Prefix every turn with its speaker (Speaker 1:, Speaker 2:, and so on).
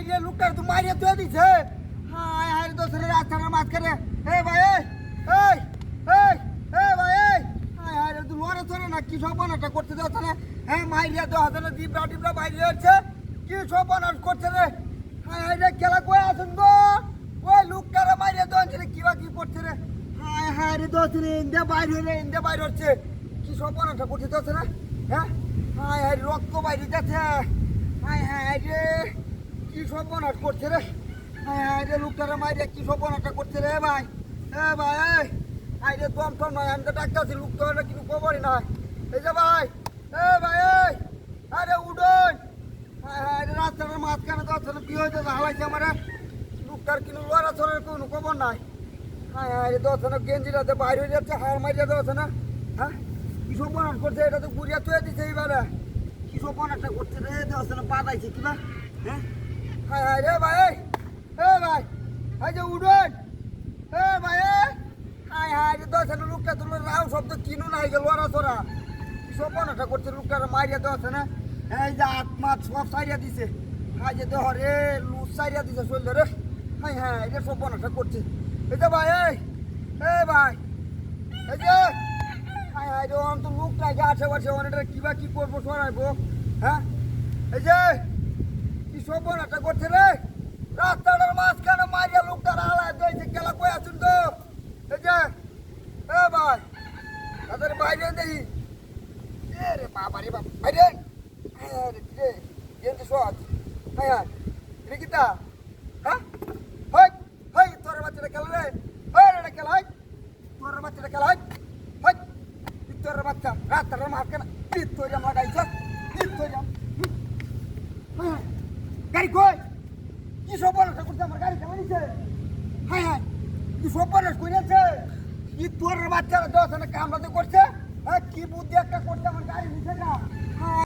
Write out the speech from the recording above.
Speaker 1: রে লোকটা তো মারিয়ে তুই দিছে হায় হায় রে দোসরে রাস্তার মাঝখানে এ ভাই এই এই এই ভাই এই হায় হায় রে তুই লড়ে চলে না কি সপনাটা করতে যাচ্ছে না হ্যাঁ মারিয়ে তো হাতে না ডিবরা ডিবরা বাইরে যাচ্ছে কি সপনাট করছে রে হায় হায় রে খেলা কই আছেন গো ওই লোকটারে মারিয়ে তো আনছে কিবা কি করছে রে হায় হায় রে দোসরে ইন্দে বাইরে হচ্ছে কি সপনাটা করতে যাচ্ছে না হ্যাঁ হায় হায় রক্ত বাইরে যাচ্ছে হায় হায় রে কি সপনাট করছে রে হায় হায় রে লোকটারে মারিয়ে কি সপনাটা করছে রে ভাই এ ভাই হায় রে দম টম নয় আমি তো ডাক্তারছি লোকটা কিছু খবরই নাই এই যে ভাই এ ভাই আরে উঠুন হায় হায় রে রাস্তার মাঝখানে যাচ্ছে না কি হয়েছে হালাইছে আমার লোকটার কিন্তু লড়া চড়ার কোনো খবর নাই হায় হায় রে যাচ্ছে না গেঞ্জিটাতে বাইরে হয়ে যাচ্ছে হাড় মারিয়ে যাচ্ছে না হ্যাঁ কি সপনাট করছে এটা তো গুড়িয়া তুলে দিচ্ছে এইবারে কি সপনাটটা করছে রে যাচ্ছে না পাতাইছে কিবা হ্যাঁ হায় হায় রে ভাই এ ভাই এই যে উঠুন এ ভাই হায় হায় রে যাচ্ছে না লোকটা তো রাও শব্দ কিনু নাই গেল লড়া চড়া কি সপনাটটা করছে লোকটারে মারিয়া যাচ্ছে না এই যে আত্মা সব সারিয়া দিছে হায় যে দেহ রে লুজ সারিয়া দিছে চললে রে হায় হায় রে সপনাটটা করছে এই যে ভাই এই ভাই এই যে হায় হায় রে তো লোক লাগে আশেপাশে অনেকটা কিবা কি করবো সরাইবো হ্যাঁ এই যে কি সপনাটটা করছে রে রাস্তাটার মাঝখানে মারিয়া লোকটার আলায় দিয়েছে খেলা কই আছেন তো এই যে এ ভাই তাদের বাইরে দেখি এ রে বাবা রে বাবা বাইরে রে কিন্তু সহজ হ্যাঁ হ্যাঁ রে কিতা হ্যাঁ হই হই তোর বাচ্চাটা খেলা রে হই রে খেলা হই তোর বাচ্চাটা খেলা হই হই তোর বাচ্চা রাস্তাটার মাঝখানে তোরিয়াম লাগাইছ তোরিয়াম গাড়ি কই কি সপনাটা করছে আমার গাড়ি কেমন নিছে হ্যাঁ হ্যাঁ কি সপনাট করেছে কি তোর বাচ্চারা দশ কামড়াতে করছে হ্যাঁ কি বুদ্ধি একটা করছে আমার গাড়ি নিছে না